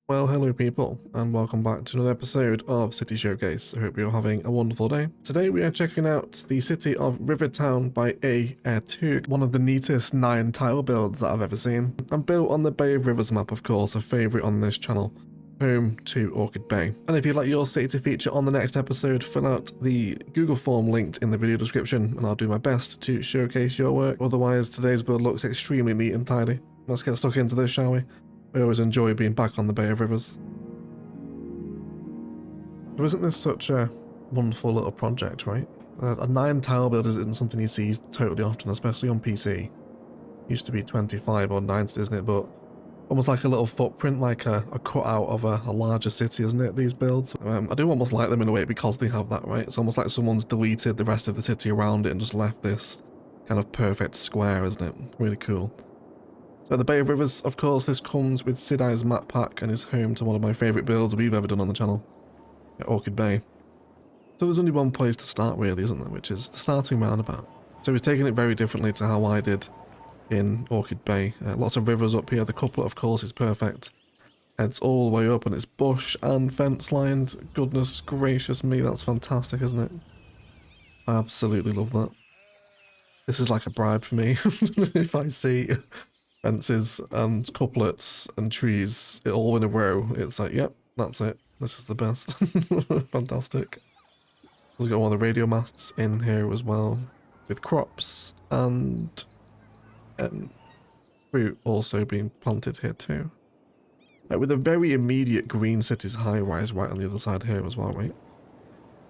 Well, hello people, and welcome back to another episode of City Showcase. I hope you're having a wonderful day. Today we are checking out the city of Rivertown by A2, one of the neatest 9 tile builds that I've ever seen, and built on the Bay of Rivers map, of course, a favourite on this channel, home to Orchid Bay. And if you'd like your city to feature on the next episode, fill out the Google form linked in the video description, and I'll do my best to showcase your work. Otherwise, today's build looks extremely neat and tidy. Let's get stuck into this, shall we? I always enjoy being back on the Bay of Rivers. So isn't this such a wonderful little project, right? A 9 tile build isn't something you see totally often, especially on PC. Used to be 25 or 90, isn't it? But almost like a little footprint, like a cutout of a larger city, isn't it, these builds? I do almost like them in a way because they have that, right? It's almost like someone's deleted the rest of the city around it and just left this kind of perfect square, isn't it? Really cool. So the Bay of Rivers, of course, this comes with Sidai's map pack and is home to one of my favourite builds we've ever done on the channel, at Orchid Bay. So there's only one place to start really, isn't there, which is the starting roundabout. So we've taken it very differently to how I did in Orchid Bay. Lots of rivers up here, the couplet of course is perfect. It's all the way up and it's bush and fence lined. Goodness gracious me, that's fantastic, isn't it? I absolutely love that. This is like a bribe for me. If I see fences and couplets and trees all in a row, it's like, yep, that's it, this is the best. Fantastic. There's got one of the radio masts in here as well, with crops and fruit also being planted here too, with a very immediate green cities high rise right on the other side here as well, right?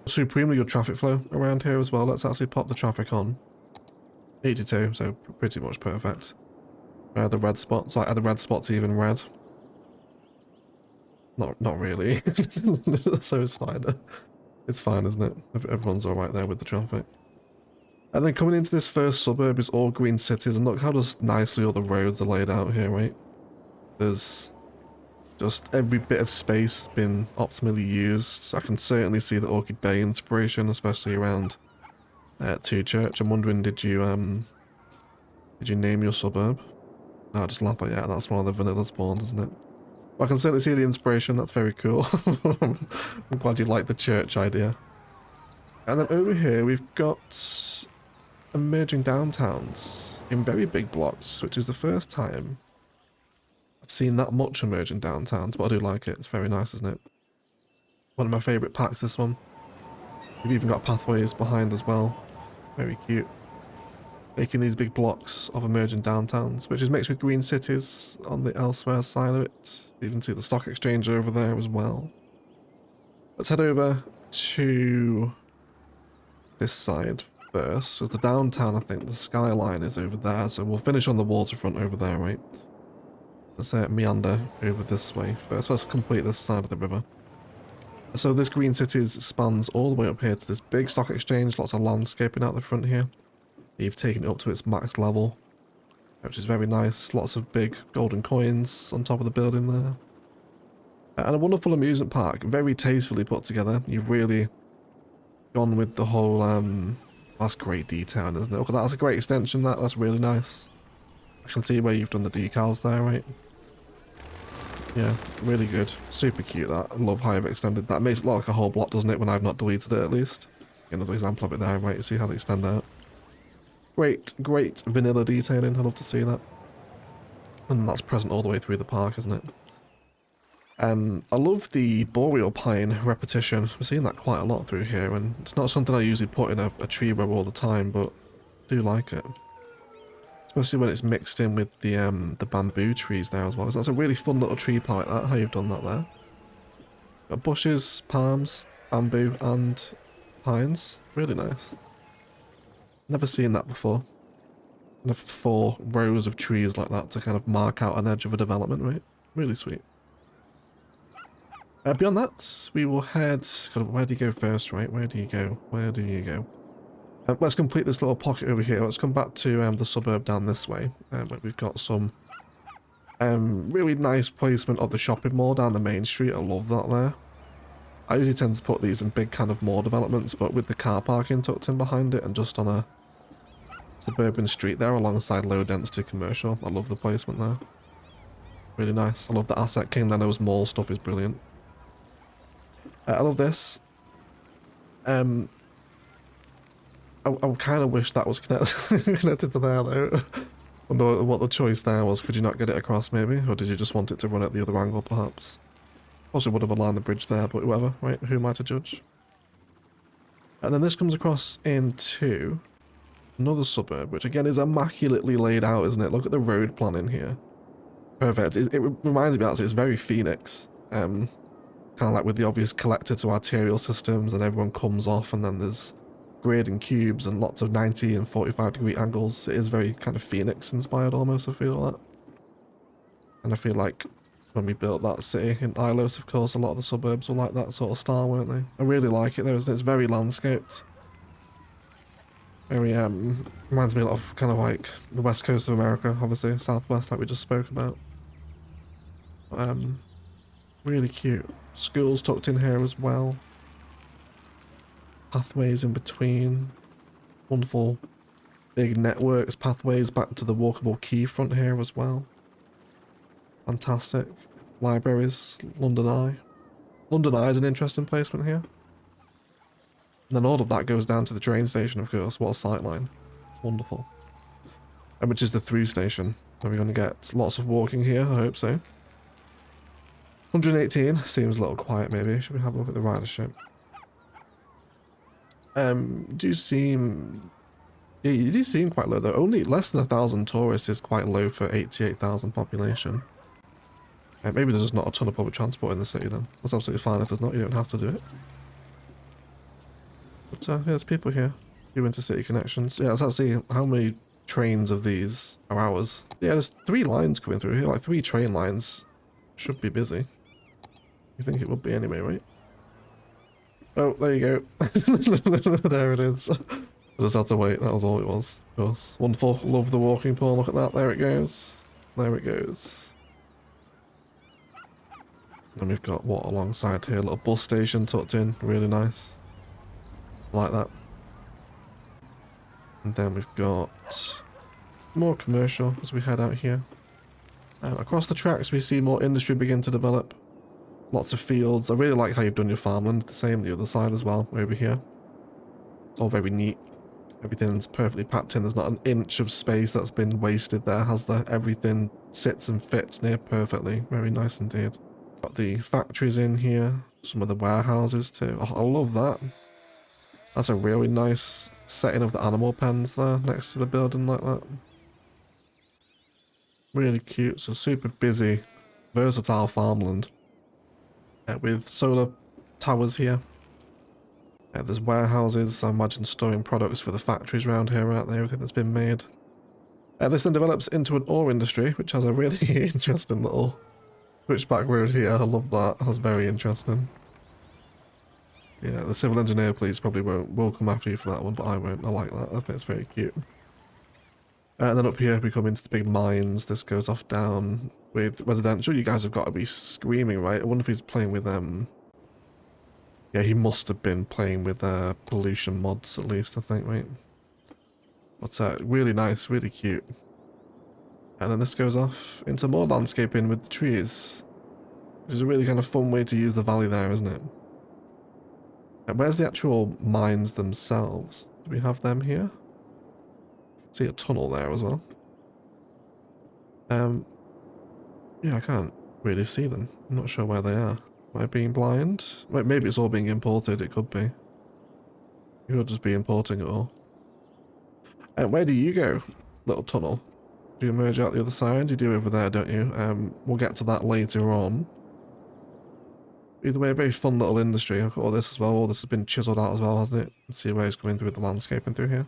Supremely good traffic flow around here as well. Let's actually pop the traffic on. 82, so pretty much perfect. The red spots, like are the red spots even red? Not really. So it's fine. It's fine, isn't it? Everyone's alright there with the traffic. And then coming into this first suburb is all green cities, and look how just nicely all the roads are laid out here, right? There's just every bit of space has been optimally used. I can certainly see the Orchid Bay inspiration, especially around 2 Church. I'm wondering, did you name your suburb? No, just laugh at, yeah, that's one of the vanilla spawns, isn't it? Well, I can certainly see the inspiration, that's very cool. I'm glad you like the church idea. And then over here we've got emerging downtowns in very big blocks, which is the first time I've seen that much emerging downtowns, but I do like it, it's very nice, isn't it? One of my favourite packs, this one. We've even got pathways behind as well, very cute. Making these big blocks of emerging downtowns, which is mixed with green cities on the elsewhere side of it. You can see the stock exchange over there as well. Let's head over to this side first. So the downtown, I think the skyline is over there, so we'll finish on the waterfront over there, right? Let's meander over this way first. Let's complete this side of the river. So this green cities spans all the way up here to this big stock exchange, lots of landscaping out the front here. You've taken it up to its max level, which is very nice. Lots of big golden coins on top of the building there. And a wonderful amusement park, very tastefully put together. You've really gone with the whole, that's great detail, isn't it? Look, that's a great extension, that's really nice. I can see where you've done the decals there, right? Yeah, really good. Super cute, that. I love how I've extended that. It makes it look like a whole block, doesn't it, when I've not deleted it at least. Another example of it there, right? You see how they extend out. Great vanilla detailing, I love to see that. And that's present all the way through the park, isn't it? I love the boreal pine repetition. We're seeing that quite a lot through here, and it's not something I usually put in a tree row all the time, but I do like it. Especially when it's mixed in with the bamboo trees there as well. So that's a really fun little tree park, that, how you've done that there. Got bushes, palms, bamboo, and pines. Really nice. Never seen that before. Kind of 4 rows of trees like that to kind of mark out an edge of a development, right? Really sweet. Beyond that, we will head... God, where do you go first, right? Where do you go? Where do you go? Let's complete this little pocket over here. Let's come back to the suburb down this way. Where we've got some really nice placement of the shopping mall down the main street. I love that there. I usually tend to put these in big kind of mall developments, but with the car parking tucked in behind it and just on a suburban street there alongside low density commercial. I love the placement there. Really nice. I love the Asset King Lenovo's mall stuff is brilliant. I love this. I kind of wish that was connected to there though. I wonder what the choice there was. Could you not get it across maybe? Or did you just want it to run at the other angle perhaps? Also would have aligned the bridge there, but whatever, right? Who am I to judge? And then this comes across into another suburb, which again is immaculately laid out, isn't it? Look at the road plan in here. Perfect. It reminds me actually, it's very Phoenix. Kind of like with the obvious collector to arterial systems, and everyone comes off, and then there's grid and cubes and lots of 90 and 45 degree angles. It is very kind of Phoenix inspired almost, I feel like. And I feel like when we built that city in Ilos, of course, a lot of the suburbs were like that sort of style, weren't they? I really like it though, isn't it? It's very landscaped. Very, reminds me a lot of kind of like the west coast of America, obviously, southwest, like we just spoke about. Really cute. Schools tucked in here as well. Pathways in between. Wonderful big networks, pathways back to the walkable quayfront here as well. Fantastic. Libraries, London Eye. London Eye is an interesting placement here. And then all of that goes down to the train station, of course. What a sightline. Wonderful. And which is the through station. Are we going to get lots of walking here? I hope so. 118 seems a little quiet maybe. Should we have a look at the ridership? Do seem... Yeah, you do seem quite low though. Only less than 1,000 tourists is quite low for 88,000 population. Maybe there's just not a ton of public transport in the city then. That's absolutely fine if there's not. You don't have to do it. But yeah, there's people here. Few intercity connections. Yeah, let's see how many trains of these are ours. Yeah, there's 3 lines coming through here. Like 3 train lines. Should be busy. You think it would be anyway, right? Oh, there you go. There it is. I just had to wait. That was all it was. Of course. Wonderful. Love the walking pool. Look at that. There it goes. There it goes. And we've got what alongside here? A little bus station tucked in. Really nice. Like that. And then we've got more commercial as we head out here. Across the tracks we see more industry begin to develop. Lots of fields. I really like how you've done your farmland. The same the other side as well, over here. It's all very neat. Everything's perfectly packed in. There's not an inch of space that's been wasted there, has there? Everything sits and fits near perfectly. Very nice indeed. Got the factories in here. Some of the warehouses too. Oh, I love that. That's a really nice setting of the animal pens there next to the building like that. Really cute. So super busy, versatile farmland. With solar towers here. There's warehouses, I imagine storing products for the factories around here, aren't they? Everything that's been made. This then develops into an ore industry, which has a really interesting little switchback road here. I love that. That's very interesting. Yeah, the civil engineer police probably will come after you for that one, but I won't. I like that. I think it's very cute. And then up here we come into the big mines. This goes off down with residential. You guys have got to be screaming, right? I wonder if he's playing with yeah, he must have been playing with pollution mods at least, I think, right? But really nice, really cute. And then this goes off into more landscaping with the trees, which is a really kind of fun way to use the valley there, isn't it? And where's the actual mines themselves? Do we have them here? See a tunnel there as well. Yeah, I can't really see them. I'm not sure where they are. Am I being blind? Maybe it's all being imported. It could be. You could just be importing it all. And where do you go? Little tunnel. Do you emerge out the other side? You do over there, don't you? We'll get to that later on. Either way, a very fun little industry. I've got all this as well. All this has been chiseled out as well, hasn't it? Let's see where it's coming through the landscaping through here.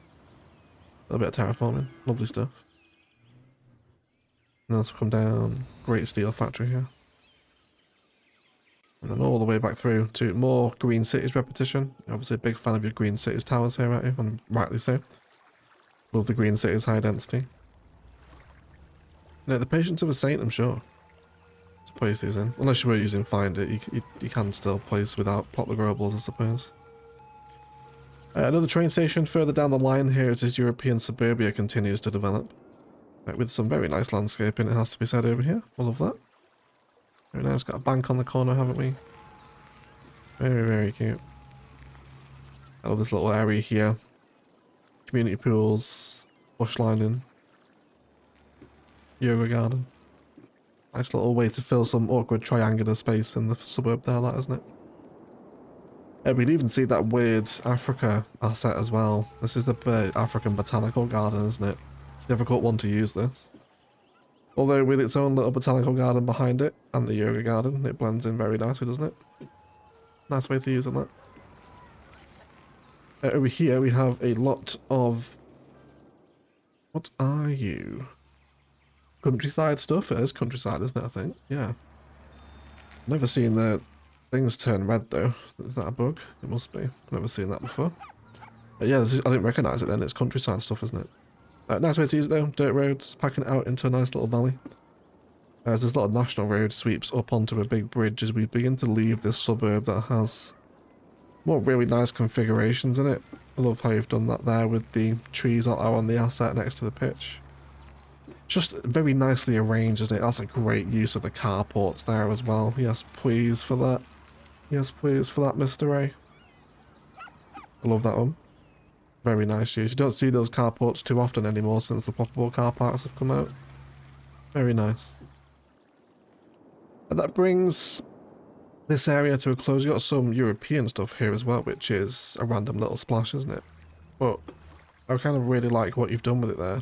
A little bit of terraforming. Lovely stuff. And let's come down. Great steel factory here. And then all the way back through to more Green Cities repetition. Obviously a big fan of your Green Cities towers here, aren't you? And rightly so. Love the Green Cities high density. No, the patience of a saint, I'm sure. To place these in. Unless you were using Find It, you can still place without plot the growables, I suppose. Another train station further down the line here as European suburbia continues to develop. With some very nice landscaping, it has to be said over here. I love that. Very nice. Got a bank on the corner, haven't we? Very, very cute. I love this little area here. Community pools, bush lining, yoga garden. Nice little way to fill some awkward triangular space in the suburb there, that isn't it? Yeah, we'd even see that weird Africa asset as well. This is the African Botanical Garden, isn't it? Difficult one to use this. Although with its own little botanical garden behind it, and the yoga garden, it blends in very nicely, doesn't it? Nice way to use it, that. Over here we have a lot of... What are you? Countryside stuff? It is countryside, isn't it, I think? Yeah. Never seen the things turn red, though. Is that a bug? It must be. Never seen that before. But yeah, I didn't recognise it then. It's countryside stuff, isn't it? Nice way to use it, though. Dirt roads, packing it out into a nice little valley. As this little national road sweeps up onto a big bridge as we begin to leave this suburb that has more really nice configurations in it. I love how you've done that there with the trees that are on the asset next to the pitch. Just very nicely arranged, isn't it? That's a great use of the carports there as well. Yes, please for that. Yes, please for that, Mr. A. I love that one. Very nice use. You don't see those carports too often anymore since the ploppable car parks have come out. Very nice. And that brings this area to a close. You've got some European stuff here as well, which is a random little splash, isn't it? But I kind of really like what you've done with it there.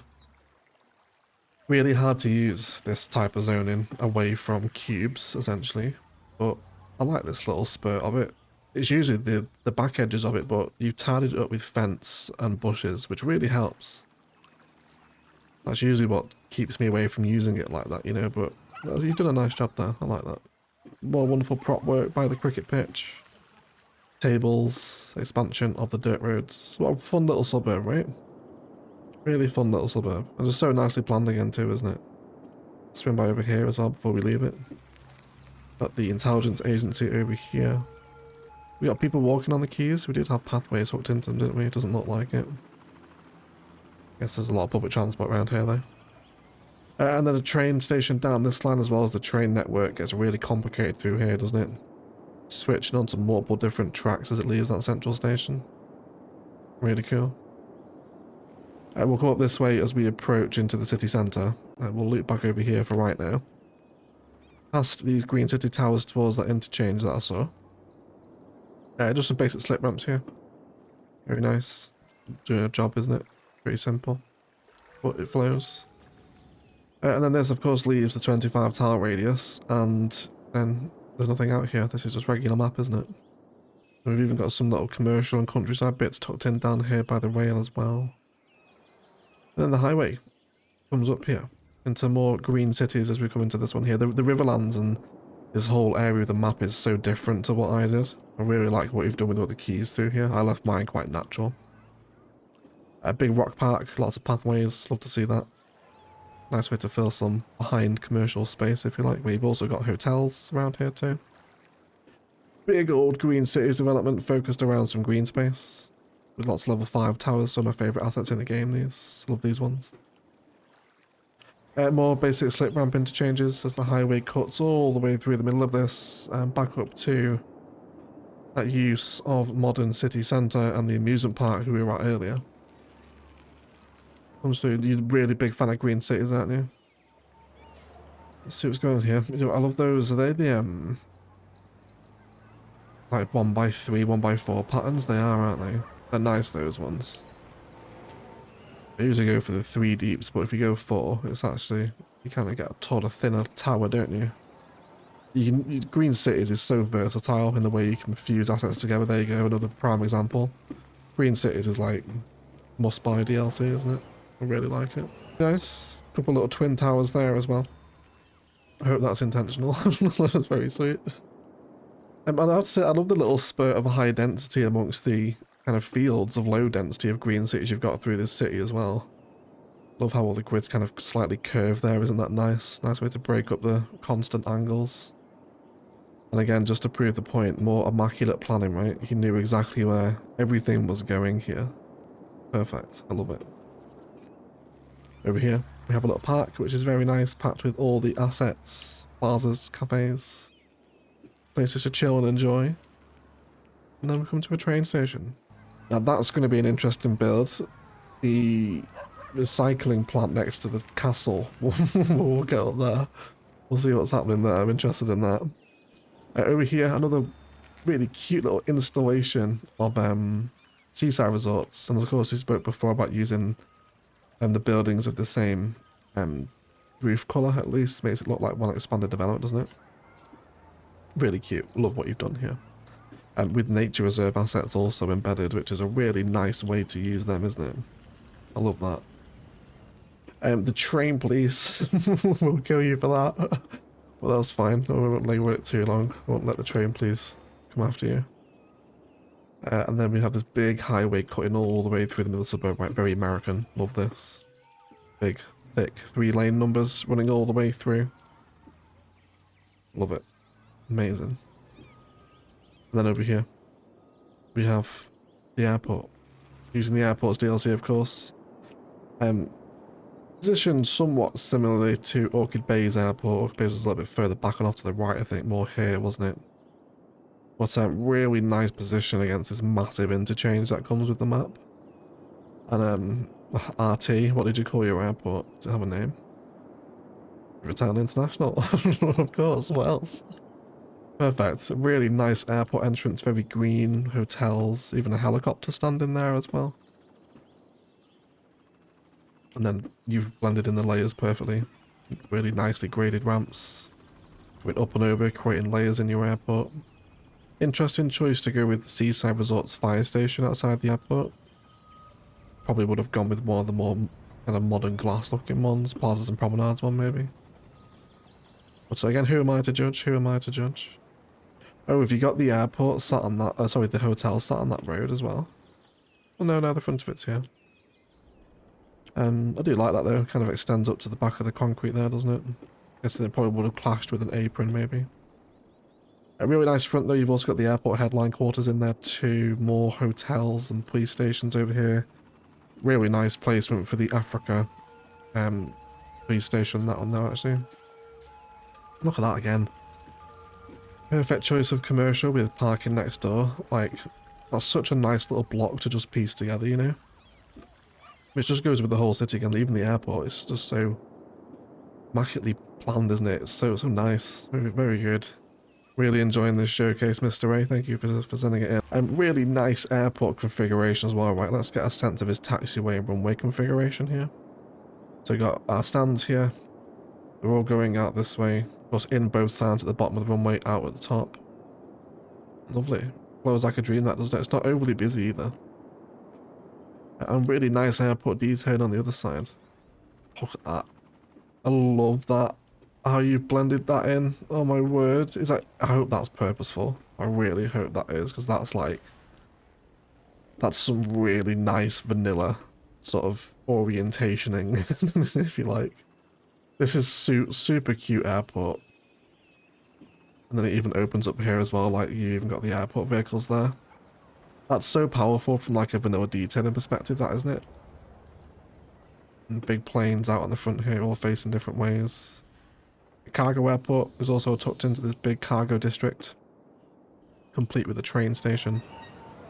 Really hard to use this type of zoning away from cubes, essentially. But I like this little spurt of it. It's usually the back edges of it, but you've tidied it up with fence and bushes, which really helps. That's usually what keeps me away from using it like that, you know, but you've done a nice job there. I like that. More wonderful prop work by the cricket pitch. Tables, expansion of the dirt roads. What a fun little suburb, right? Really fun little suburb. And just so nicely planned again too, isn't it? Swim by over here as well before we leave it. Got the intelligence agency over here. We got people walking on the quays. We did have pathways hooked into them, didn't we? It doesn't look like it. Guess there's a lot of public transport around here though. And then a train station down this line as well as the train network gets really complicated through here, doesn't it? Switching onto multiple different tracks as it leaves that central station. Really cool. We'll come up this way as we approach into the city centre. We'll loop back over here for right now. Past these green city towers towards that interchange that I saw. Just some basic slip ramps here. Very nice. Doing a job, isn't it? Pretty simple. But it flows. And then this, of course, leaves the 25 tile radius. And then there's nothing out here. This is just regular map, isn't it? And we've even got some little commercial and countryside bits tucked in down here by the rail as well. And then the highway comes up here into more green cities as we come into this one here. The Riverlands and this whole area of the map is so different to what I did. I really like what you've done with all the keys through here. I left mine quite natural. A big rock park, lots of pathways, love to see that. Nice way to fill some behind commercial space, if you like. We've also got hotels around here too. Big old green cities development focused around some green space. With lots of level 5 towers, some of my favourite assets in the game, these. Love these ones. More basic slip ramp interchanges as the highway cuts all the way through the middle of this and back up to that use of modern city centre and the amusement park we were at earlier. You're a really big fan of green cities, aren't you? Let's see what's going on here. I love those. Are they the like 1x3, 1x4 patterns? They are, aren't they? They're nice, those ones. I usually go for the 3 deeps, but if you go 4, it's actually, you kind of get a taller, thinner tower, don't you? Green Cities is so versatile in the way you can fuse assets together. There you go, another prime example. Green Cities is like must-buy DLC, isn't it? I really like it. Nice. Couple little twin towers there as well. I hope that's intentional. That's very sweet. And I have to say, I love the little spurt of high density amongst the kind of fields of low density of green cities you've got through this city as well. Love how all the grids kind of slightly curve there, isn't that nice? Nice way to break up the constant angles. And again, just to prove the point, more immaculate planning, right? You knew exactly where everything was going here. Perfect. I love it. Over here, we have a little park, which is very nice, packed with all the assets plazas, cafes, places to chill and enjoy. And then we come to a train station. Now that's going to be an interesting build. The recycling plant next to the castle. We'll get up there. We'll see what's happening there. I'm interested in that. Over here, another really cute little installation of seaside resorts. And of course, we spoke before about using the buildings of the same roof colour, at least. Makes it look like one expanded development, doesn't it? Really cute. Love what you've done here. And with nature reserve assets also embedded, which is a really nice way to use them, isn't it? I love that. The train police will kill you for that. Well, that's fine. I won't linger it too long. I won't let the train police come after you. And then we have this big highway cutting all the way through the middle of the suburb. Right, very American. Love this. Big, thick 3-lane numbers running all the way through. Love it. Amazing. And then over here, we have the airport. Using the airport's DLC, of course. Positioned somewhat similarly to Orchid Bay's airport. Orchid Bay's was a little bit further back and off to the right, I think, more here, wasn't it? But really nice position against this massive interchange that comes with the map. And RT, what did you call your airport? Does it have a name? Rivertown International? Of course, what else? Perfect. Really nice airport entrance, very green, hotels, even a helicopter stand in there as well. And then you've blended in the layers perfectly. Really nicely graded ramps. Went up and over, creating layers in your airport. Interesting choice to go with Seaside Resort's fire station outside the airport. Probably would have gone with one of the more kind of modern glass looking ones. Plazas and Promenades one maybe. But again, who am I to judge? Who am I to judge? Oh, have you got the airport sat on that, sorry, the hotel sat on that road as well? Oh no, the front of it's here. I do like that though, kind of extends up to the back of the concrete there, doesn't it? Guess it probably would have clashed with an apron maybe. A really nice front though, you've also got the airport headline quarters in there too, more hotels and police stations over here. Really nice placement for the Africa police station, that one there actually. Look at that again. Perfect choice of commercial with parking next door. Like, that's such a nice little block to just piece together, you know? Which just goes with the whole city again, even the airport. It's just so immaculately planned, isn't it? It's so nice. Very, very good. Really enjoying this showcase, Mr. A. Thank you for sending it in. And really nice airport configuration as well, right? Let's get a sense of his taxiway and runway configuration here. So we got our stands here. They're all going out this way. Of course, in both sides at the bottom of the runway, out at the top. Lovely. Flows like a dream, that doesn't it? It's not overly busy either. And really nice airport detail on the other side. Look at that. I love that. How you blended that in. Oh my word. Is that, I hope that's purposeful. I really hope that is, because that's like, that's some really nice vanilla sort of orientationing, if you like. This is super cute airport. And then it even opens up here as well, like you even got the airport vehicles there. That's so powerful from like a vanilla detailing perspective, that isn't it? And big planes out on the front here, all facing different ways. The cargo airport is also tucked into this big cargo district, complete with a train station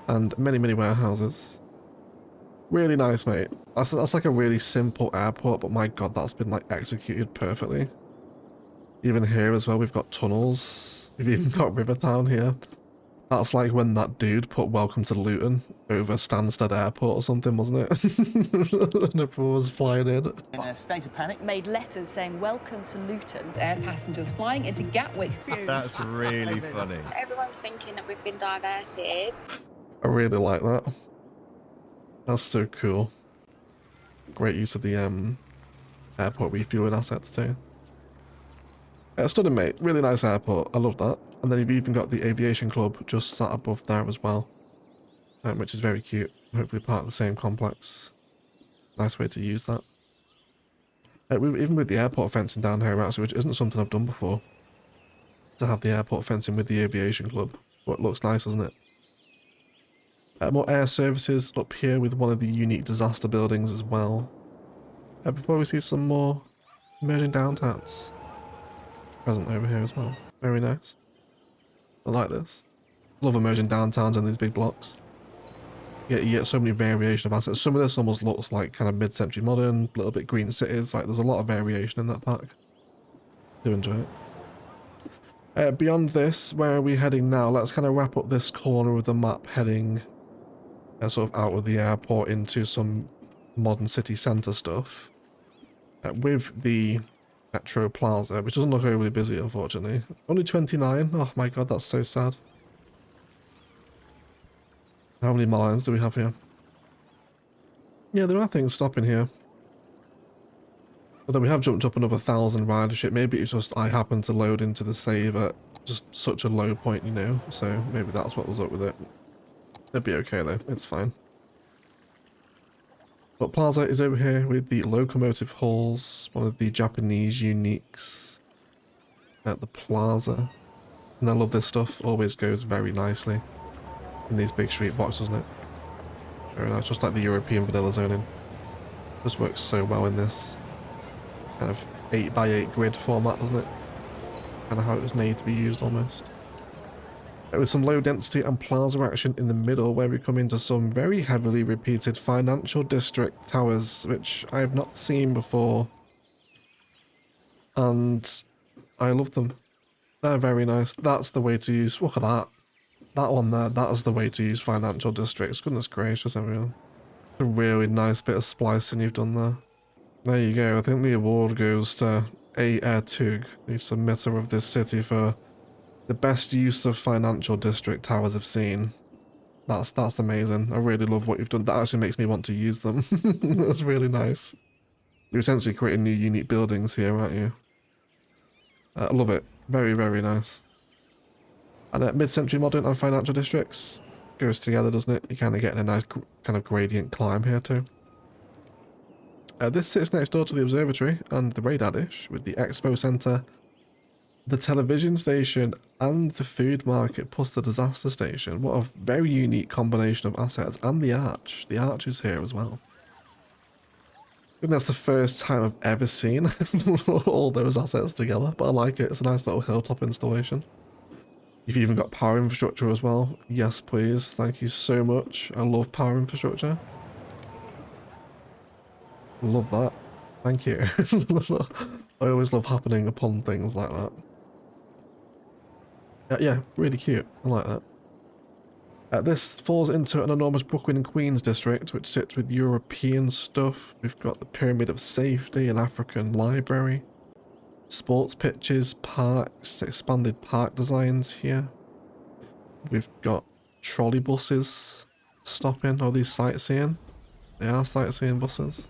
and many warehouses. Really nice, mate. That's like a really simple airport, but my god, that's been like executed perfectly. Even here as well, we've got tunnels. We've even got Rivertown here. That's like when that dude put Welcome to Luton over Stansted Airport or something, wasn't it? And everyone was flying in. In a state of panic. Made letters saying welcome to Luton. Air passengers flying into Gatwick. That's really funny. Everyone's thinking that we've been diverted. I really like that. That's so cool. Great use of the airport refueling assets too. Yeah, stunning, mate. Really nice airport. I love that. And then you've even got the aviation club just sat above there as well, which is very cute. Hopefully part of the same complex. Nice way to use that. Even with the airport fencing down here actually, which isn't something I've done before, to have the airport fencing with the aviation club. But it looks nice, doesn't it? More air services up here with one of the unique disaster buildings as well. Before we see some more emerging downtowns. present over here as well. Very nice. I like this. Love emerging downtowns in these big blocks. You get so many variation of assets. Some of this almost looks like kind of mid-century modern, a little bit green cities. Like there's a lot of variation in that pack. Do enjoy it. Beyond this, where are we heading now? Let's kind of wrap up this corner of the map, heading sort of out of the airport into some modern city centre stuff. With the Metro Plaza, which doesn't look overly busy, unfortunately. Only 29. Oh my god, that's so sad. How many lines do we have here? Yeah, there are things stopping here. Although we have jumped up another 1,000 ridership. Maybe it's just I happened to load into the save at just such a low point, you know? So maybe that's what was up with it. It'll be okay though, it's fine. But Plaza is over here with the locomotive halls, one of the Japanese uniques at the Plaza. And I love this stuff, always goes very nicely in these big street blocks, doesn't it? Very nice, just like the European vanilla zoning. Just works so well in this kind of 8x8 grid format, doesn't it? Kind of how it was made to be used almost. With some low density and plaza action in the middle, where we come into some very heavily repeated financial district towers, which I have not seen before. And I love them. They're very nice. That's the way to use, look at that. That one there, that is the way to use financial districts. Goodness gracious, everyone. A really nice bit of splicing you've done there. There you go. I think the award goes to Tug, the submitter of this city, for the best use of financial district towers I've seen. That's amazing. I really love what you've done. That actually makes me want to use them. That's really nice. You're essentially creating new unique buildings here, aren't you? I love it. Very, very nice. And mid-century modern and financial districts goes together, doesn't it? You're kind of getting a nice kind of gradient climb here too. This sits next door to the observatory and the radar dish, with the expo centre, the television station, and the food market, plus the disaster station. What a very unique combination of assets. And the arch. The arch is here as well. I think that's the first time I've ever seen all those assets together, but I like it. It's a nice little hilltop installation. You've even got power infrastructure as well. Yes, please. Thank you so much. I love power infrastructure. Love that. Thank you. I always love happening upon things like that. Yeah, really cute. I like that. This falls into an enormous Brooklyn and Queens district, which sits with European stuff. We've got the Pyramid of Safety, an African library, sports pitches, parks, expanded park designs here. We've got trolley buses stopping. Are these sightseeing? They are sightseeing buses.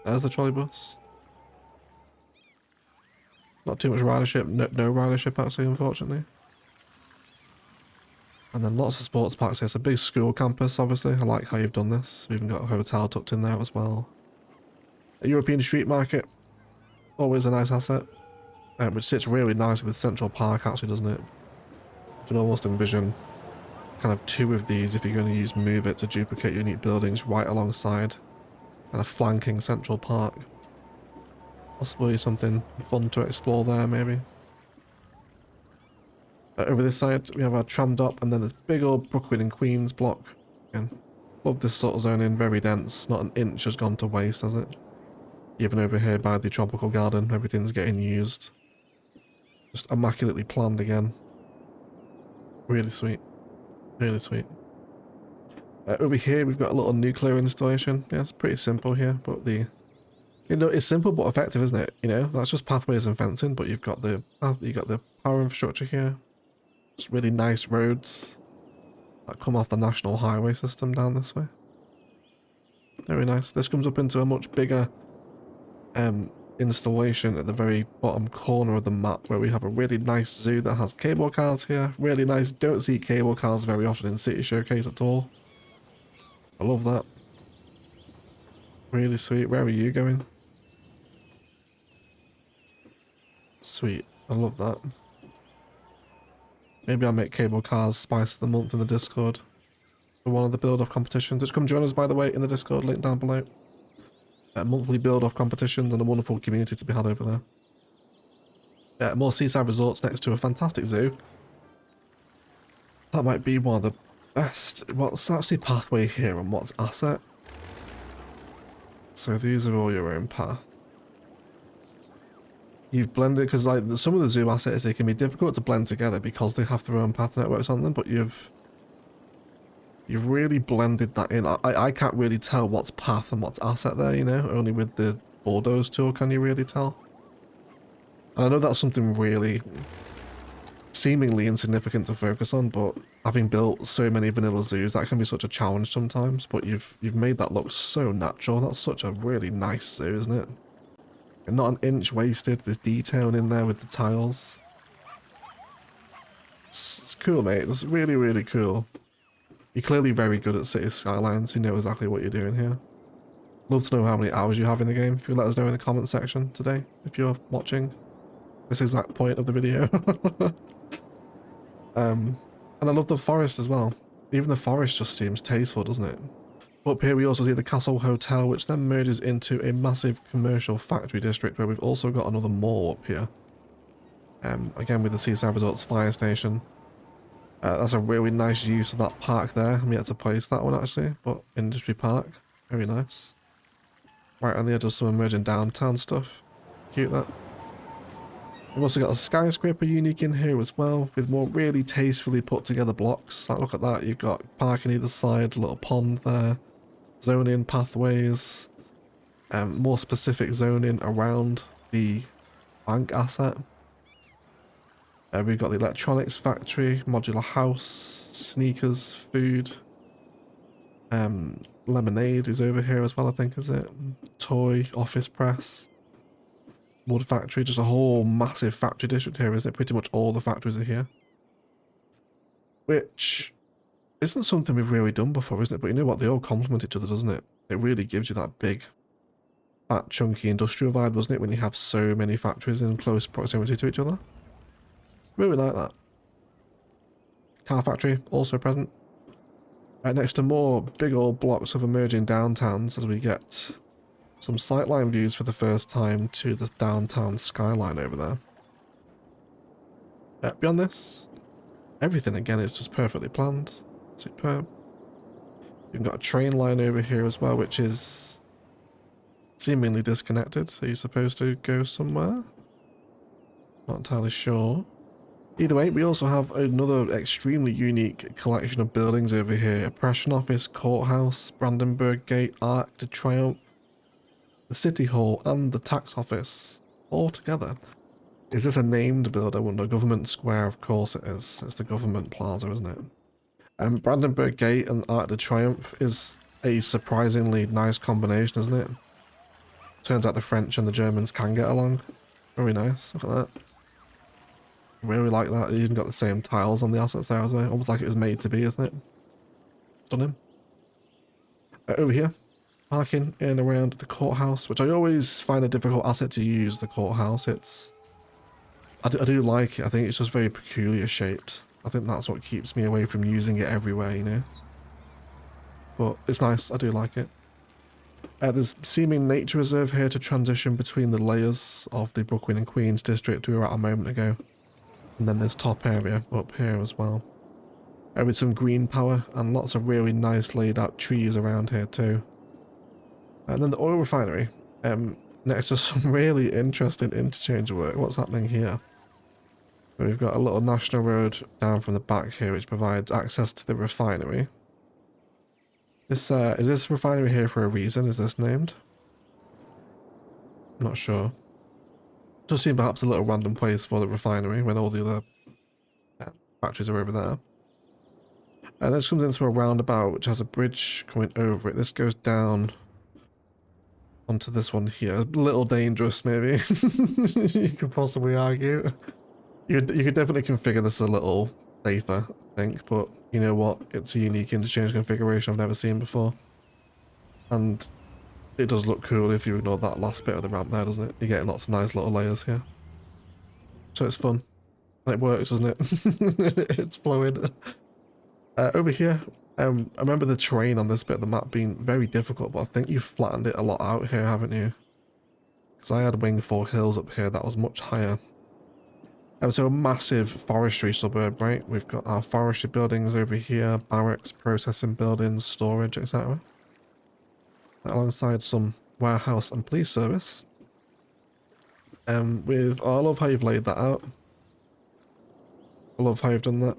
There's the trolley bus. Not too much ridership, no ridership actually, unfortunately. And then lots of sports parks here. It's a big school campus, obviously. I like how you've done this. We've even got a hotel tucked in there as well. A European street market, always a nice asset, which sits really nice with Central Park actually, doesn't it? You can almost envision kind of two of these if you're going to use Move It to duplicate unique buildings right alongside kind of flanking Central Park. Possibly something fun to explore there, maybe. Over this side, we have our tram dot, and then this big old Brooklyn and Queens block. Again, love this sort of zoning, very dense. Not an inch has gone to waste, has it? Even over here by the tropical garden, everything's getting used. Just immaculately planned again. Really sweet. Really sweet. Over here, we've got a little nuclear installation. Yeah, it's pretty simple here, but the... You know, it's simple but effective, isn't it? You know, that's just pathways and fencing, but you've got the power infrastructure here. Just really nice roads that come off the national highway system down this way. Very nice. This comes up into a much bigger installation at the very bottom corner of the map, where we have a really nice zoo that has cable cars here. Really nice. Don't see cable cars very often in City Showcase at all. I love that. Really sweet. Where are you going? Sweet. I love that. Maybe I'll make cable cars Spice of the Month in the Discord for one of the build-off competitions, which come join us, by the way, in the Discord, link down below. Monthly build-off competitions and a wonderful community to be had over there. More seaside resorts next to a fantastic zoo. That might be one of the best. What's actually pathway here and what's asset? So these are all your own path. You've blended, because like some of the zoo assets, they can be difficult to blend together because they have their own path networks on them, but you've really blended that in. I can't really tell what's path and what's asset there, you know, only with the bulldoze tool can you really tell. And I know that's something really seemingly insignificant to focus on, but having built so many vanilla zoos, that can be such a challenge sometimes, but you've made that look so natural. That's such a really nice zoo, isn't it? And not an inch wasted. There's detail in there with the tiles. It's cool, mate. It's really, really cool. You're clearly very good at city skylines. You know exactly what you're doing here. Love to know how many hours you have in the game. If you let us know in the comment section today, if you're watching this exact point of the video. And I love the forest as well. Even the forest just seems tasteful, doesn't it? Up here we also see the Castle Hotel, which then merges into a massive commercial factory district where we've also got another mall up here. Again with the Seaside Resorts fire station. That's a really nice use of that park there. I'm yet to place that one actually, but Industry Park, very nice. Right on the edge of some emerging downtown stuff. Cute that. We've also got a skyscraper unique in here as well, with more really tastefully put together blocks. Like, look at that, you've got park on either side, a little pond there, zoning pathways, more specific zoning around the bank asset. We've got the electronics factory, modular house, sneakers, food, lemonade is over here as well, I think, is it? Toy, office press. Wood factory, just a whole massive factory district here, isn't it? Pretty much all the factories are here. Which isn't something we've really done before, isn't it? But you know what? They all complement each other, doesn't it? It really gives you that big, fat, chunky industrial vibe, doesn't it? When you have so many factories in close proximity to each other. Really like that. Car factory, also present. Right next to more big old blocks of emerging downtowns as we get some sightline views for the first time to the downtown skyline over there. Beyond this, everything again is just perfectly planned. Superb. You've got a train line over here as well, which is seemingly disconnected. So you're supposed to go somewhere? Not entirely sure. Either way, we also have another extremely unique collection of buildings over here. Oppression Office, Courthouse, Brandenburg Gate, Arc de Triomphe, the City Hall and the Tax Office all together. Is this a named build? I wonder. Government Square, of course it is. It's the Government Plaza, isn't it? Brandenburg Gate and Arc de Triomphe is a surprisingly nice combination, isn't it? Turns out the French and the Germans can get along. Very nice. Look at that. Really like that. You even got the same tiles on the assets there as well. Almost like it was made to be, isn't it? Stunning. Over here. Parking in and around the courthouse, which I always find a difficult asset to use, the courthouse. I do like it. I think it's just very peculiar shaped. I think that's what keeps me away from using it everywhere, you know. But it's nice. I do like it. There's seeming nature reserve here to transition between the layers of the Brooklyn and Queens district we were at a moment ago. And then this top area up here as well. With some green power and lots of really nice laid out trees around here too. And then the oil refinery, next to some really interesting interchange work. What's happening here? We've got a little national road down from the back here, which provides access to the refinery. This is this refinery here for a reason? Is this named? I'm not sure. Just seem perhaps a little random place for the refinery when all the other factories are over there. And this comes into a roundabout, which has a bridge coming over it. This goes down onto this one here. A little dangerous, maybe. You could possibly argue. You could definitely configure this a little safer, I think. But you know what? It's a unique interchange configuration I've never seen before. And it does look cool if you ignore that last bit of the ramp there, doesn't it? You're getting lots of nice little layers here. So it's fun. And it works, doesn't it? It's flowing. Over here, I remember the terrain on this bit of the map being very difficult, but I think you've flattened it a lot out here, haven't you? Because I had Wing 4 Hills up here that was much higher. So a massive forestry suburb, right? We've got our forestry buildings over here, barracks, processing buildings, storage, etc. Alongside some warehouse and police service. I love how you've laid that out. I love how you've done that.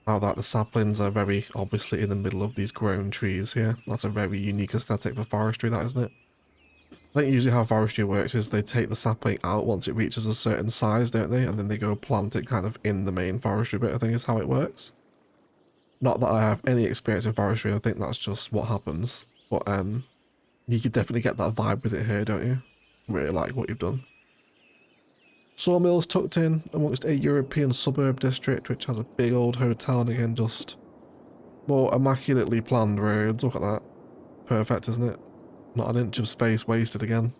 How that the saplings are very obviously in the middle of these grown trees here. That's a very unique aesthetic for forestry, that isn't it? I think usually how forestry works is they take the sapling out once it reaches a certain size, don't they? And then they go plant it kind of in the main forestry bit, I think is how it works. Not that I have any experience in forestry, I think that's just what happens. But you could definitely get that vibe with it here, don't you? Really like what you've done. Sawmills tucked in amongst a European suburb district, which has a big old hotel, and again, just more immaculately planned roads. Look at that. Perfect, isn't it? Not an inch of space wasted again.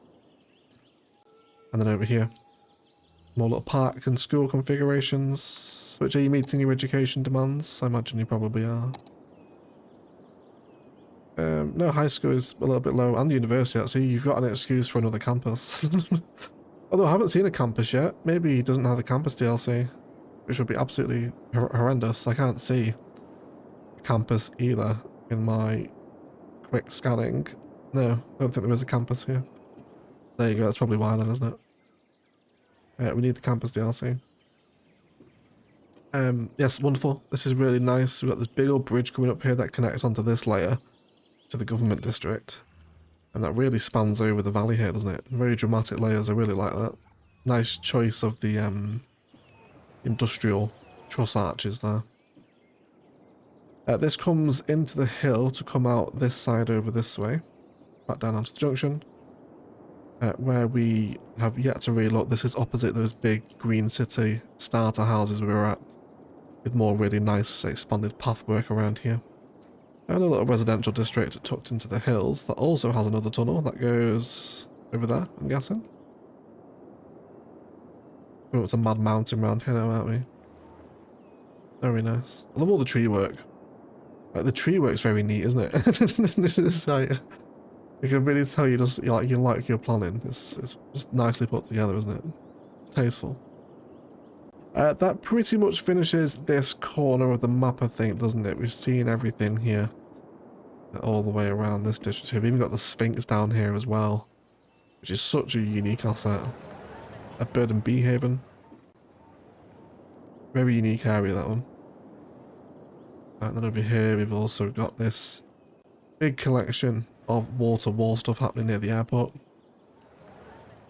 And then over here, more little park and school configurations. Which are you meeting your education demands? I imagine you probably are. No, high school is a little bit low, and university actually. You've got an excuse for another campus. Although I haven't seen a campus yet. Maybe he doesn't have the campus DLC, which would be absolutely horrendous. I can't see a campus either in my quick scanning. No, I don't think there is a campus here. There you go, that's probably why then, isn't it? Yeah, we need the campus DLC. Yes, wonderful. This is really nice. We've got this big old bridge coming up here that connects onto this layer to the government district. And that really spans over the valley here, doesn't it? Very dramatic layers, I really like that. Nice choice of the industrial truss arches there. This comes into the hill to come out this side over this way. Back down onto the junction. Where we have yet to really look. This is opposite those big green city starter houses we were at. With more really nice expanded pathwork around here. And a little residential district tucked into the hills that also has another tunnel that goes over there, I'm guessing. Oh, it's a mad mountain around here now, aren't we? Very nice. I love all the tree work. Like, the tree work's very neat, isn't it? It's like, you can really tell you like your planning. It's just nicely put together, isn't it? It's tasteful. That pretty much finishes this corner of the map, I think, doesn't it? We've seen everything here. All the way around this district. We've even got the Sphinx down here as well. Which is such a unique asset. A bird and bee haven. Very unique area, that one. And then over here we've also got this big collection of wall-to-wall stuff happening near the airport.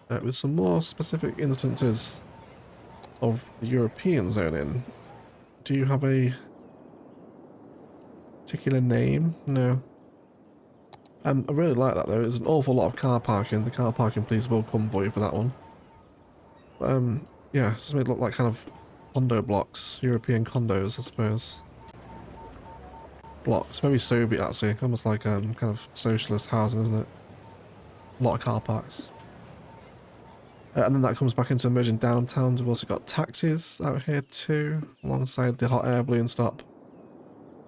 With some more specific instances of the European zone in. Do you have a particular name? No. I really like that though. There's an awful lot of car parking. The car parking police will come for you for that one. Yeah, just made it look like kind of condo blocks. European condos, I suppose. Blocks. Very Soviet actually. Almost like kind of socialist housing, isn't it? A lot of car parks. And then that comes back into emerging downtowns. We've also got taxis out here too, alongside the hot air balloon stop.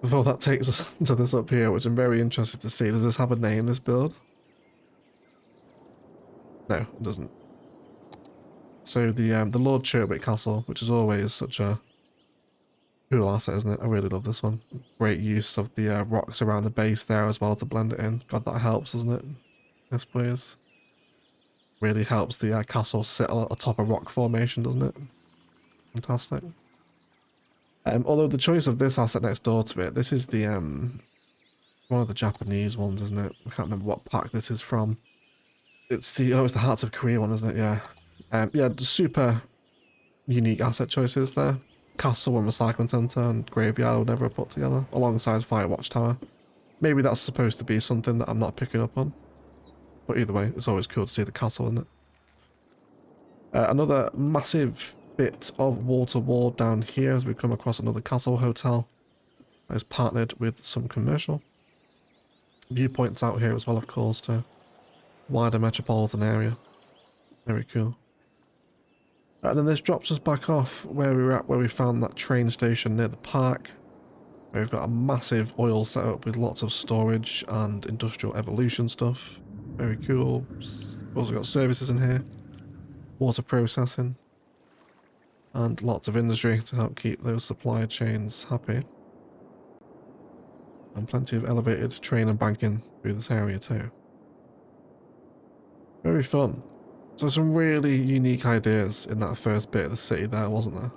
Before that takes us to this up here, which I'm very interested to see. Does this have a name, this build? No, it doesn't. So the Lord Sherwick Castle, which is always such a cool asset, isn't it? I really love this one. Great use of the rocks around the base there as well to blend it in. God, that helps, doesn't it? Yes, please. Really helps the castle sit atop a rock formation, doesn't it? Fantastic. Although the choice of this asset next door to it, this is the one of the Japanese ones, isn't it? I can't remember what pack this is from. It's the it's the Hearts of Korea one, isn't it? Yeah. Yeah, super unique asset choices there. Castle and recycling centre and graveyard or whatever are put together alongside Fire Watchtower. Maybe that's supposed to be something that I'm not picking up on. But either way, it's always cool to see the castle, isn't it? Another massive bit of wall-to-wall down here as we come across another castle hotel that is partnered with some commercial viewpoints out here as well, of course, to wider metropolitan area. Very cool. And then this drops us back off where we were at, where we found that train station near the park. Where we've got a massive oil setup with lots of storage and industrial evolution stuff. Very cool. We've also got services in here. Water processing. And lots of industry to help keep those supply chains happy. And plenty of elevated train and banking through this area too. Very fun. So some really unique ideas in that first bit of the city there, wasn't there?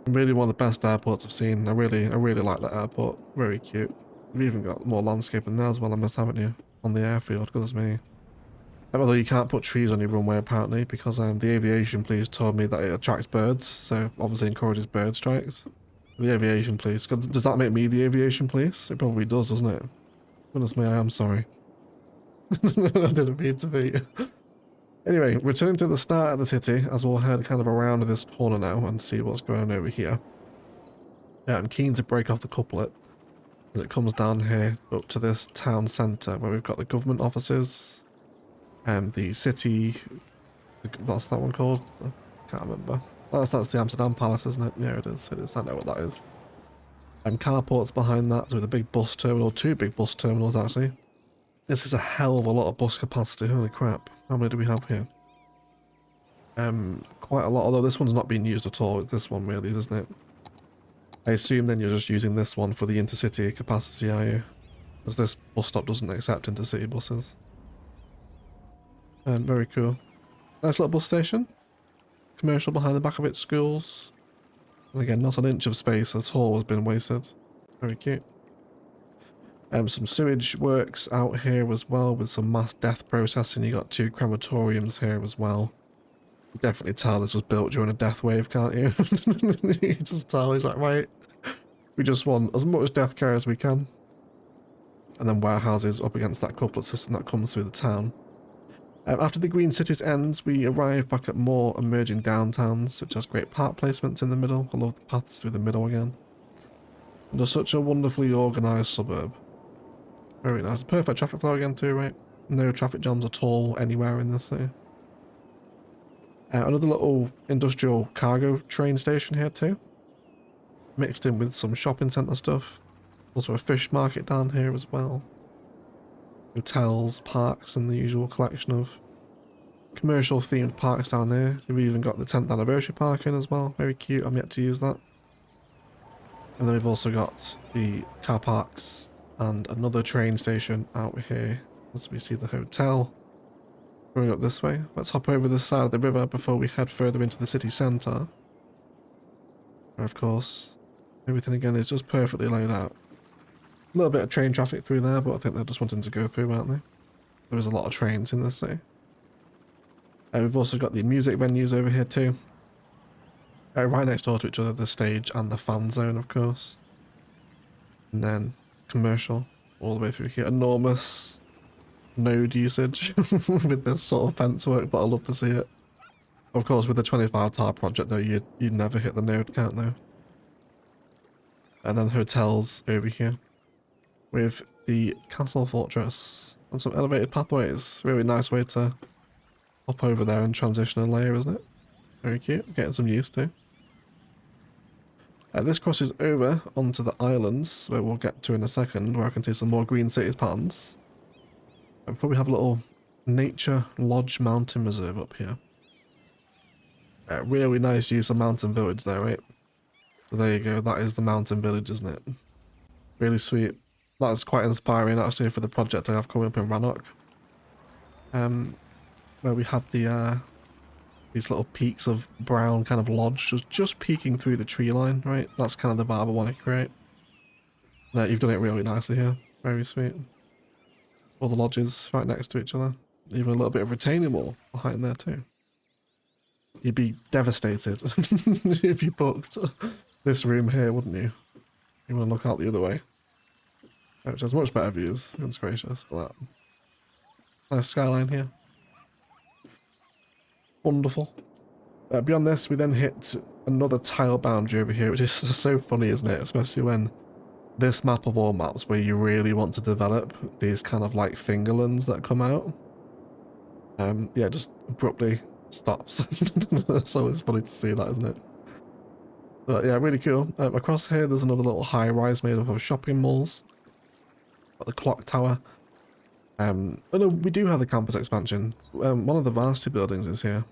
Really one of the best airports I've seen. I really like that airport. Very cute. You've even got more landscape in there as well, I must, haven't you? On the airfield, goodness me. Although you can't put trees on your runway apparently, because the aviation police told me that it attracts birds, so obviously encourages bird strikes. The aviation police. Does that make me the aviation police? It probably does, doesn't it? Goodness me, I am sorry. I didn't mean to be. Anyway, returning to the start of the city, as we'll head kind of around this corner now and see what's going on over here. Yeah, I'm keen to break off the couplet as it comes down here up to this town centre where we've got the government offices and the city. What's that one called? I can't remember. That's the Amsterdam Palace, isn't it? Yeah, it is. It is. I know what that is. Carports behind that with a big bus terminal, 2 big bus terminals actually. This is a hell of a lot of bus capacity. Holy crap! How many do we have here? Quite a lot. Although this one's not being used at all. This one really is, isn't it? I assume then you're just using this one for the intercity capacity, are you? Because this bus stop doesn't accept intercity buses. Very cool. Nice little bus station. Commercial behind the back of it, schools. And again, not an inch of space at all has been wasted. Very cute. Some sewage works out here as well with some mass death processing. You got 2 crematoriums here as well. You definitely tell this was built during a death wave, can't you? You just tell, he's like, right, we just want as much death care as we can. And then warehouses up against that couplet system that comes through the town. After the Green Cities ends, we arrive back at more emerging downtowns, which has great park placements in the middle. I love the paths through the middle again. And just such a wonderfully organised suburb. Very nice. Perfect traffic flow again too, right? No traffic jams at all anywhere in this city. Another little industrial cargo train station here too. Mixed in with some shopping centre stuff. Also a fish market down here as well. Hotels, parks, and the usual collection of commercial themed parks down there. We've even got the 10th anniversary park in as well. Very cute. I'm yet to use that. And then we've also got the car parks and another train station out here as we see the hotel. Going up this way. Let's hop over this side of the river before we head further into the city centre. Where of course everything again is just perfectly laid out. A little bit of train traffic through there, but I think they're just wanting to go through, aren't they? There is a lot of trains in this city. We've also got the music venues over here too. Right next door to each other, the stage and the fan zone, of course. And then commercial all the way through here. Enormous node usage with this sort of fence work, but I love to see it. Of course, with the 25 tower project though, you'd never hit the node count though. And then hotels over here with the castle fortress and some elevated pathways. Really nice way to hop over there and transition a layer, isn't it? Very cute. Getting some use to. This crosses over onto the islands, where we'll get to in a second, where I can see some more Green Cities patterns. Before we have a little nature lodge mountain reserve up here. Really nice use of mountain village there, right? So there you go, that is the mountain village, isn't it? Really sweet. That's quite inspiring actually for the project I have coming up in Rannoch. Where we have the these little peaks of brown kind of lodge just peeking through the tree line, right? That's kind of the vibe I want to create. No, you've done it really nicely here. Very sweet. All the lodges right next to each other. Even a little bit of retaining wall behind there too. You'd be devastated if you booked this room here, wouldn't you? You want to look out the other way. Which has much better views. Goodness gracious for that. Nice skyline here. Wonderful. Beyond this, we then hit another tile boundary over here, which is so funny, isn't it? Especially when this map of all maps, where you really want to develop these kind of like fingerlands that come out. Yeah, just abruptly stops. It's always funny to see that, isn't it? But yeah, really cool. Across here, there's another little high rise made up of shopping malls. Got the clock tower. Oh no, we do have the campus expansion. One of the varsity buildings is here.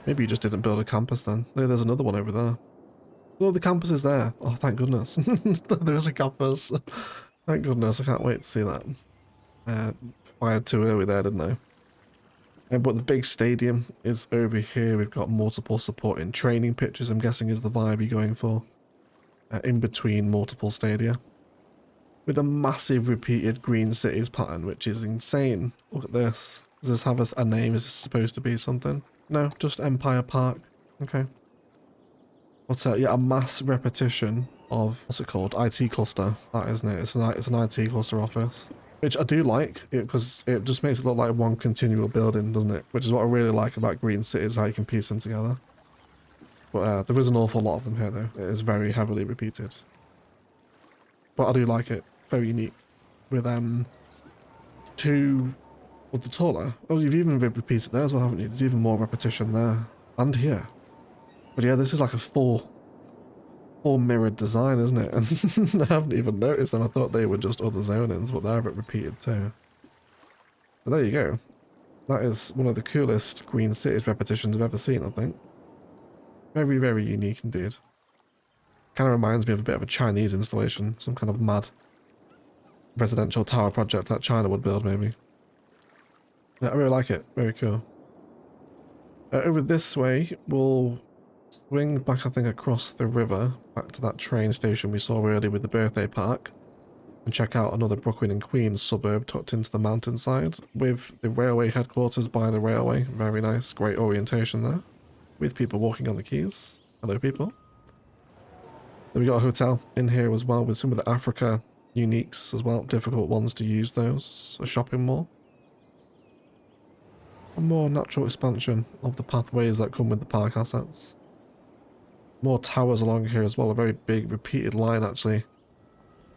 Maybe you just didn't build a campus then. No, there's another one over there. Oh, the campus is there. Oh, thank goodness. There is a campus. Thank goodness. I can't wait to see that. Fired too early there, didn't I? But the big stadium is over here. We've got multiple supporting training pitches, I'm guessing is the vibe you're going for. In between multiple stadia. With a massive repeated green cities pattern, which is insane. Look at this. Does this have a name? Is this supposed to be something? No, just Empire Park. Okay. But yeah, a mass repetition of, what's it called? IT cluster. That isn't it? It's an IT cluster office. Which I do like, because it just makes it look like one continual building, doesn't it? Which is what I really like about green cities, how you can piece them together. But there is an awful lot of them here though. It is very heavily repeated. But I do like it. Very unique. With two of the taller. Oh, you've even repeated there as well, haven't you? There's even more repetition there. And here. But yeah, this is like a full mirrored design, isn't it? And I haven't even noticed them. I thought they were just other zonings, but they're a bit repeated too. But there you go. That is one of the coolest green cities repetitions I've ever seen, I think. Very, very unique indeed. Kind of reminds me of a bit of a Chinese installation. Some kind of mad residential tower project that China would build, maybe. Yeah, I really like it. Very cool. Over this way, we'll swing back, I think, across the river, back to that train station we saw earlier with the birthday park, and check out another Brooklyn and Queens suburb tucked into the mountainside, with the railway headquarters by the railway. Very nice, great orientation there, with people walking on the quays. Hello, people. Then we got a hotel in here as well, with some of the Africa uniques as well, difficult ones to use those. A shopping mall. A more natural expansion of the pathways that come with the park assets. More towers along here as well, a very big repeated line actually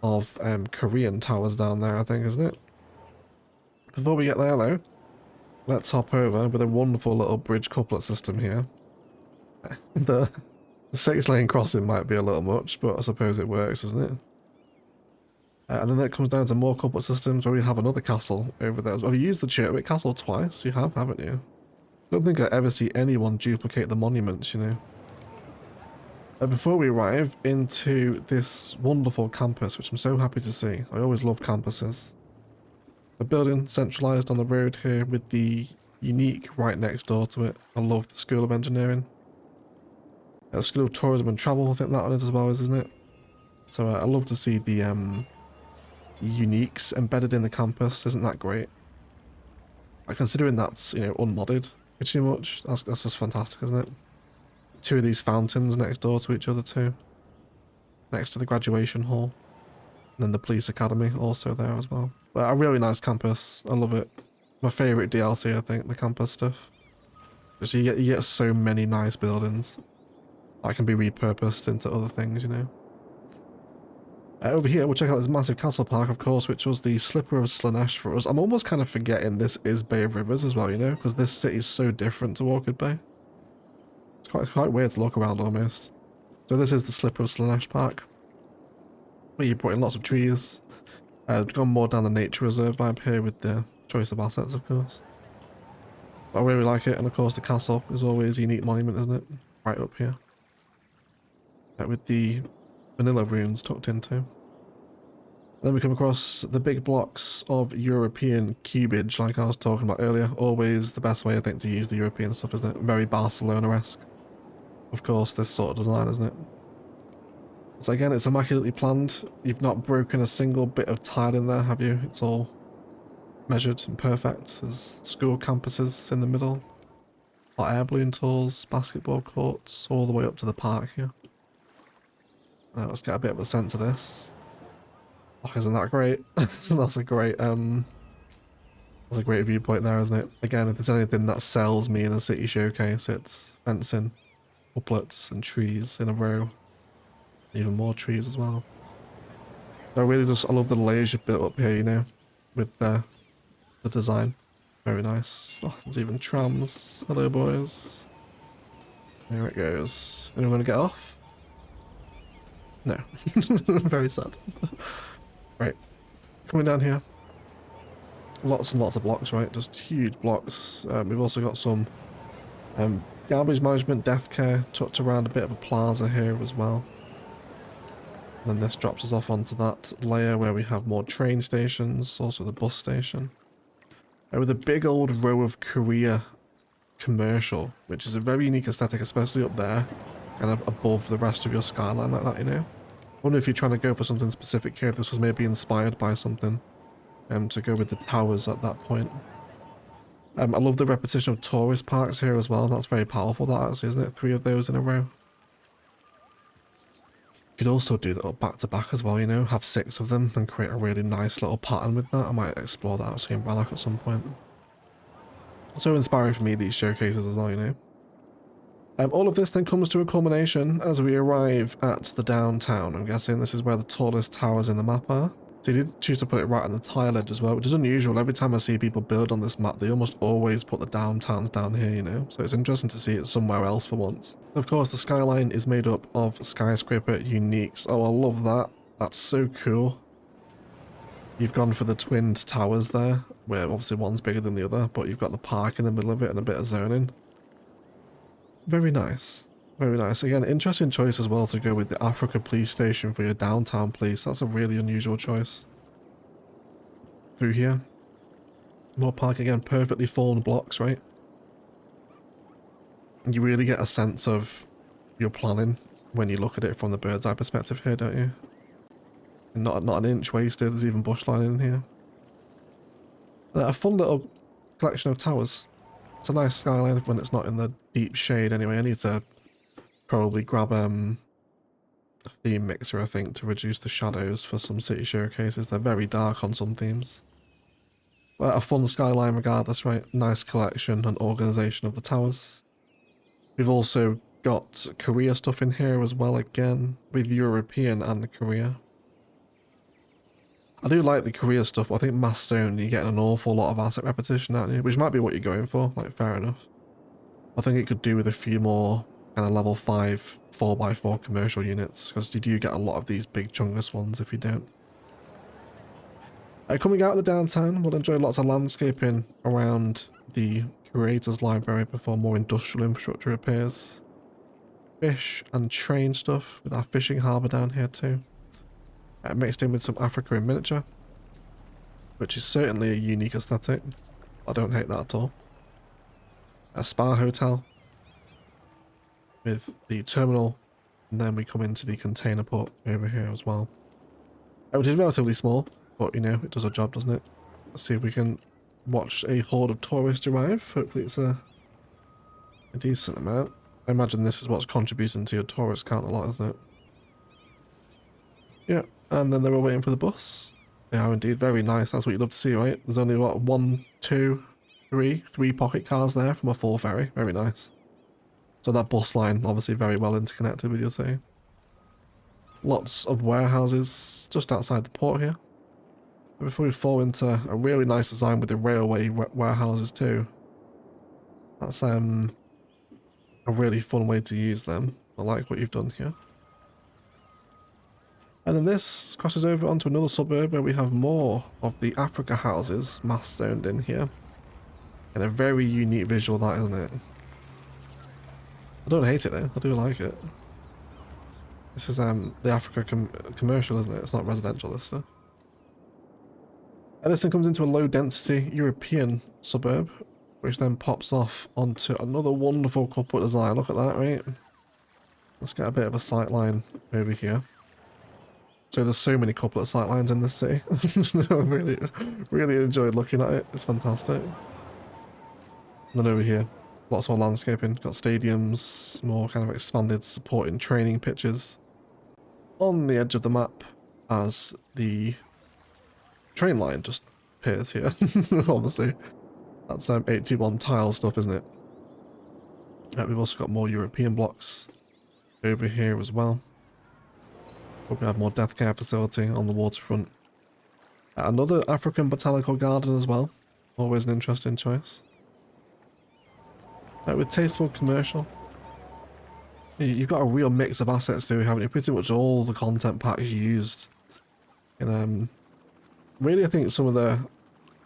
of Korean towers down there, I think, isn't it? Before we get there though, let's hop over with a wonderful little bridge couplet system here. The 6-lane crossing might be a little much, but I suppose it works, doesn't it? And then that comes down to more couplet systems where we have another castle over there. Have you used the Churchwick Castle twice? You have, haven't you? I don't think I ever see anyone duplicate the monuments, you know. Before we arrive into this wonderful campus, which I'm so happy to see. I always love campuses. A building centralised on the road here with the unique right next door to it. I love the School of Engineering. School of Tourism and Travel, I think that one is as well, isn't it? So I love to see the uniques embedded in the campus. Isn't that great? Considering that's, you know, unmodded pretty much, that's just fantastic, isn't it? Two of these fountains next door to each other too. Next to the graduation hall. And then the police academy also there as well. But a really nice campus. I love it. My favourite DLC, I think, the campus stuff. Because you get so many nice buildings that can be repurposed into other things, you know. Over here, we'll check out this massive castle park, of course, which was the Slipper of Slanesh for us. I'm almost kind of forgetting this is Bay of Rivers as well, you know, because this city is so different to Orchid Bay. It's quite weird to look around almost. So this is the Slipper of Slanesh Park, where you brought in lots of trees. We've gone more down the nature reserve vibe here with the choice of assets, of course. But I really like it, and of course the castle is always a unique monument, isn't it? Right up here. With the vanilla runes tucked into. Then we come across the big blocks of European cubage, like I was talking about earlier. Always the best way, I think, to use the European stuff, isn't it? Very Barcelona-esque. Of course, this sort of design, isn't it? So again, it's immaculately planned. You've not broken a single bit of tile in there, have you? It's all measured and perfect. There's school campuses in the middle. Hot air balloon tours, basketball courts, all the way up to the park here. Now let's get a bit of a sense of this. Oh, isn't that great? That's a great viewpoint there, isn't it? Again, if there's anything that sells me in a city showcase, it's fencing, couplets and trees in a row. Even more trees as well. I love the layers you've built up here, you know, with the design. Very nice. Oh, there's even trams. Hello, boys. There it goes. Anyone gonna get off? No. Very sad. Right. Coming down here. Lots and lots of blocks, right? Just huge blocks. We've also got some Garbage management, death care, tucked around a bit of a plaza here as well. And then this drops us off onto that layer where we have more train stations, also the bus station. With a big old row of Korea commercial, which is a very unique aesthetic, especially up there, kind of above the rest of your skyline like that, you know? I wonder if you're trying to go for something specific here, if this was maybe inspired by something, to go with the towers at that point. I love the repetition of tourist parks here as well. That's very powerful, that actually, isn't it? 3 of those in a row. You could also do that back to back as well, you know, have 6 of them and create a really nice little pattern with that. I might explore that actually in Rannoch at some point. So inspiring for me, these showcases as well, you know. All of this then comes to a culmination as we arrive at the downtown. I'm guessing this is where the tallest towers in the map are. So you did choose to put it right on the tile edge as well, which is unusual. Every time I see people build on this map, they almost always put the downtowns down here, you know. So it's interesting to see it somewhere else for once. Of course, the skyline is made up of skyscraper uniques. Oh, I love that. That's so cool. You've gone for the twinned towers there, where obviously one's bigger than the other, but you've got the park in the middle of it and a bit of zoning. Very nice. Very nice. Again, interesting choice as well to go with the Africa police station for your downtown police. That's a really unusual choice. Through here. More park again, perfectly formed blocks, right? And you really get a sense of your planning when you look at it from the bird's eye perspective here, don't you? And not an inch wasted, there's even bush line in here. And a fun little collection of towers. It's a nice skyline when it's not in the deep shade anyway. I need to probably grab a theme mixer, I think, to reduce the shadows for some city showcases. They're very dark on some themes. But a fun skyline regardless, right? Nice collection and organisation of the towers. We've also got Korea stuff in here as well, again, with European and Korea. I do like the Korea stuff, but I think Mass Zone, you're getting an awful lot of asset repetition, aren't you? Which might be what you're going for, like, fair enough. I think it could do with a few more kind of level 5 4x4 commercial units, because you do get a lot of these big chungus ones if you don't. Coming out of the downtown, we'll enjoy lots of landscaping around the Creators Library before more industrial infrastructure appears. Fish and train stuff with our fishing harbour down here too. Mixed in with some Africa in miniature, which is certainly a unique aesthetic. I don't hate that at all. A spa hotel with the terminal, and then we come into the container port over here as well, which is relatively small, but you know, it does a job, doesn't it? Let's see if we can watch a horde of tourists arrive. Hopefully it's a decent amount. I imagine this is what's contributing to your tourist count a lot, isn't it? Yeah, and then they're all waiting for the bus. They are indeed very nice. That's what you'd love to see, right? There's only, what, 1, 2, 3 pocket cars there from a full ferry. Very nice. So that bus line, obviously very well interconnected with your city. Lots of warehouses just outside the port here. Before we fall into a really nice design with the railway warehouses too. That's a really fun way to use them. I like what you've done here. And then this crosses over onto another suburb where we have more of the Africa houses mass stoned in here. And a very unique visual, that, isn't it? I don't hate it though, I do like it. This is the Africa commercial, isn't it? It's not residential, this stuff. And this then comes into a low density European suburb, which then pops off onto another wonderful couplet design. Look at that, right? Let's get a bit of a sightline over here. So there's so many couplet sightlines in this city. I really enjoyed looking at it. It's fantastic. And then over here, lots more landscaping. Got stadiums, more kind of expanded supporting training pitches. On the edge of the map as the train line just appears here. Obviously. That's 81 tile stuff, isn't it? We've also got more European blocks over here as well. Probably have more death care facility on the waterfront. Another African botanical garden as well. Always an interesting choice. With tasteful commercial. You've got a real mix of assets too, haven't you? Pretty much all the content packs you used. And really, I think some of the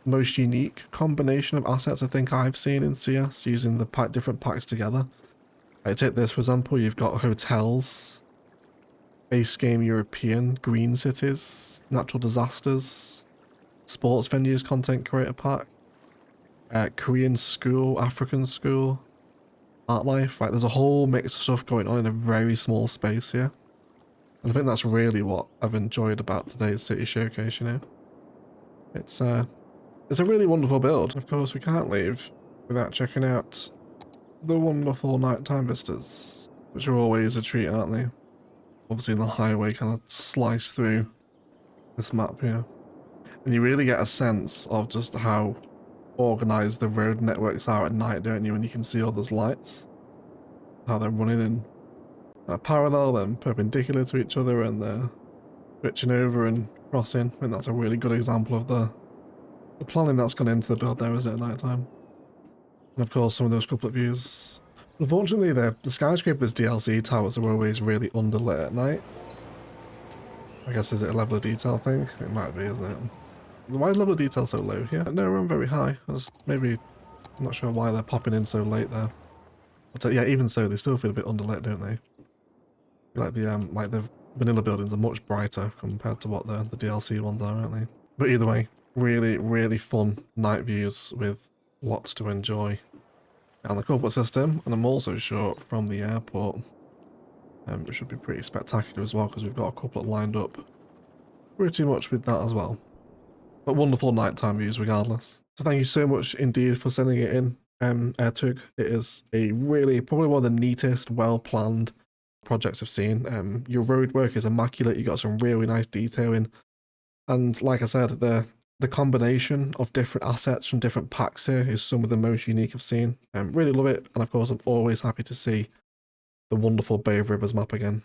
most unique combination of assets I think I've seen in CS using the different packs together. I take this for example, you've got hotels, base game European, green cities, natural disasters, sports venues, content creator pack, Korean school, African school, art life. Like there's a whole mix of stuff going on in a very small space here. And I think that's really what I've enjoyed about today's City Showcase, you know. It's a really wonderful build. Of course, we can't leave without checking out the wonderful nighttime vistas, which are always a treat, aren't they? Obviously, the highway kind of slice through this map here. And you really get a sense of just how organized the road networks are at night, don't you? When you can see all those lights, how they're running in parallel and perpendicular to each other, and they're switching over and crossing. I think that's a really good example of the planning that's gone into the build there, isn't it, at night time? And of course, some of those couple of views. Unfortunately, the skyscrapers DLC towers are always really underlit at night. I guess, is it a level of detail thing? It might be, isn't it? Why is level of detail so low here? No, we're very high. Maybe, I'm not sure why they're popping in so late there. But yeah, even so, they still feel a bit underlit, don't they? Like the vanilla buildings are much brighter compared to what the DLC ones are, aren't they? But either way, really, really fun night views with lots to enjoy. And the corporate system, and I'm also sure from the airport, it should be pretty spectacular as well, because we've got a couple lined up pretty much with that as well. But wonderful nighttime views regardless. So thank you so much indeed for sending it in, AirTug. It is a really, probably one of the neatest, well-planned projects I've seen. Your road work is immaculate. You got some really nice detailing. And like I said, the combination of different assets from different packs here is some of the most unique I've seen. Really love it. And of course, I'm always happy to see the wonderful Bay of Rivers map again.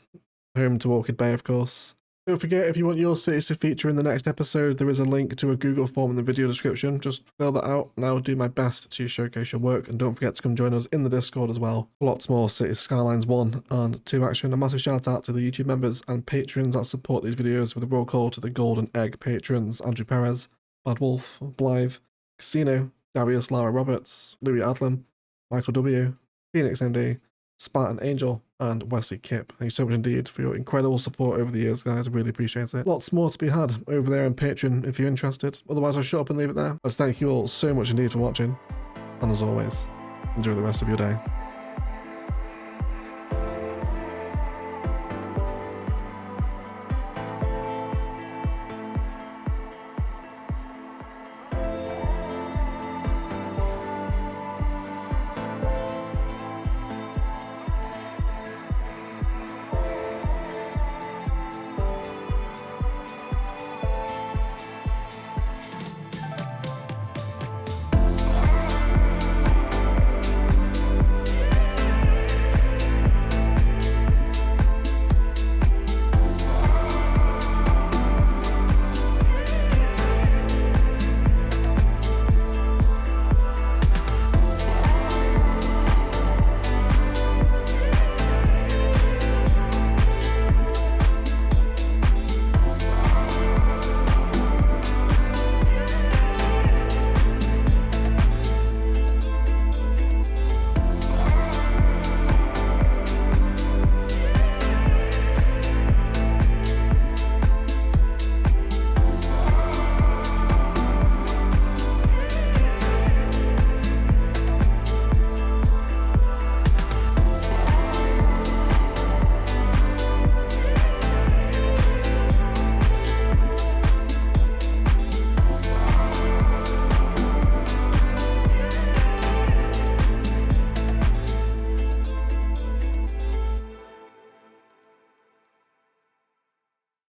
Home to Orchid Bay, of course. Don't forget, if you want your cities to feature in the next episode, there is a link to a Google form in the video description. Just fill that out and I'll do my best to showcase your work. And don't forget to come join us in the Discord as well. Lots more Cities Skylines 1 and 2 action. A massive shout out to the YouTube members and patrons that support these videos, with a roll call to the Golden Egg patrons: Andrew Perez, Bad Wolf, Blythe, Casino, Darius Lara Roberts, Louis Adlam, Michael W, Phoenix MD, Spartan Angel, and Wesley Kip. Thank you so much indeed for your incredible support over the years, guys. I really appreciate it. Lots more to be had over there on Patreon if you're interested. Otherwise, I'll shut up and leave it there. Let's thank you all so much indeed for watching. And as always, enjoy the rest of your day.